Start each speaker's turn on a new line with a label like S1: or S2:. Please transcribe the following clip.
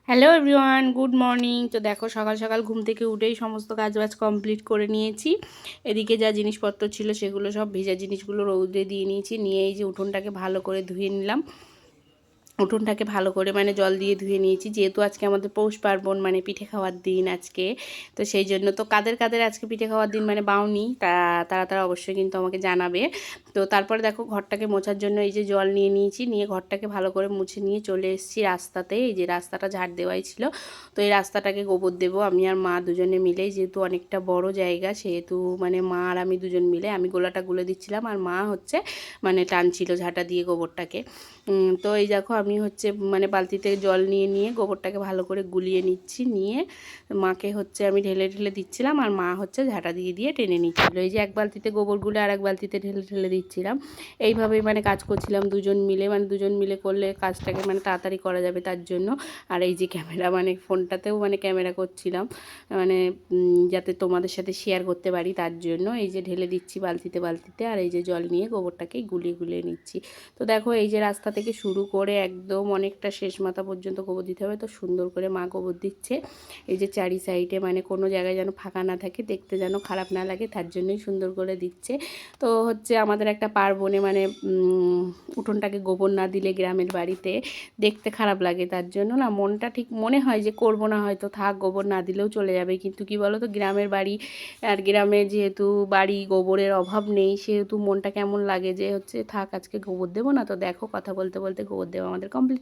S1: Hello everyone, good morning. তো দেখো সকাল সকাল ঘুম থেকে উঠেই সমস্ত কাজবাজ কমপ্লিট করে নিয়েছি। এদিকে যা জিনিসপত্র ছিল সেগুলো সব ভেজা জিনিসগুলো রৌদে দিয়ে নিয়েছি। নিয়ে এই যে উঠোনটাকে ভালো করে ধুয়ে নিলাম। উঠোনটাকে ভালো করে মানে জল দিয়ে ধুয়ে নিয়েছি, যেহেতু আজকে আমাদের পৌষ পার্বণ মানে পিঠে খাওয়ার দিন আজকে। তো সেই জন্য তো কাদের কাদের আজকে পিঠে খাওয়ার দিন মানে বাউনি তারা অবশ্যই কিন্তু আমাকে জানাবে। তো তারপরে দেখো ঘরটাকে মোছার জন্য এই যে জল নিয়ে নিয়েছি, নিয়ে ঘরটাকে ভালো করে মুছে নিয়ে চলে এসেছি রাস্তাতে। এই যে রাস্তাটা ঝাড় দেওয়াই ছিল, তো এই রাস্তাটাকে গোবর দেবো আমি আর মা দুজনে মিলেই, যেহেতু অনেকটা বড় জায়গা সেহেতু মানে মা আর আমি দুজন মিলে, আমি গোলাটা গুলে দিচ্ছিলাম আর মা হচ্ছে মানে টানছিল ঝাঁটা দিয়ে গোবরটাকে। তো এই দেখো আমি হচ্ছে মানে বালতিতে জল নিয়ে নিয়ে গোবরটাকে ভালো করে গুলিয়ে নিচ্ছি, নিয়ে মাকে হচ্ছে আমি ঢেলে ঢেলে দিচ্ছিলাম আর মা হচ্ছে ঝাঁটা দিয়ে দিয়ে টেনে নিচ্ছিলো। এই যে এক বালতিতে গোবর গুলে আর এক বালতিতে ঢেলে ঢেলে দিচ্ছিলাম। এইভাবেই মানে কাজ করছিলাম দুজন মিলে, মানে দুজন মিলে করলে কাজটাকে মানে তাড়াতাড়ি করা যাবে তার জন্য। আর এই যে ক্যামেরা মানে ফোনটাতেও মানে ক্যামেরা করছিলাম, মানে যাতে তোমাদের সাথে শেয়ার করতে পারি তার জন্য। এই যে ঢেলে দিচ্ছি বালতিতে বালতিতে, আর এই যে জল নিয়ে গোবরটাকে গুলিয়ে গুলিয়ে নিচ্ছি। তো দেখো এই যে রাস্তা থেকে শুরু করে একদম অনেকটা শেষ মাথা পর্যন্ত গোবর দিতে হবে। তো সুন্দর করে মা গোবর দিচ্ছে। এই যে চারি সাইডে মানে কোনো জায়গায় যেন ফাঁকা না থাকে, দেখতে যেন খারাপ না লাগে তার জন্যই সুন্দর করে দিচ্ছে। তো হচ্ছে আমাদের একটা পার্বণে মানে উঠোনটাকে গোবর না দিলে গ্রামের বাড়িতে দেখতে খারাপ লাগে, তার জন্য না মনটা ঠিক মনে হয় যে করবো না, হয়তো থাক গোবর না দিলেও চলে যাবে। কিন্তু কি বলো তো, গ্রামের বাড়ি আর গ্রামে যেহেতু বাড়ি গোবরের অভাব নেই, সেহেতু মনটা কেমন লাগে যে হচ্ছে থাক আজকে গোবর দেবো না। তো দেখো কথা বলতে বলতে গোবর দেওয়া আমাদের কমপ্লিট।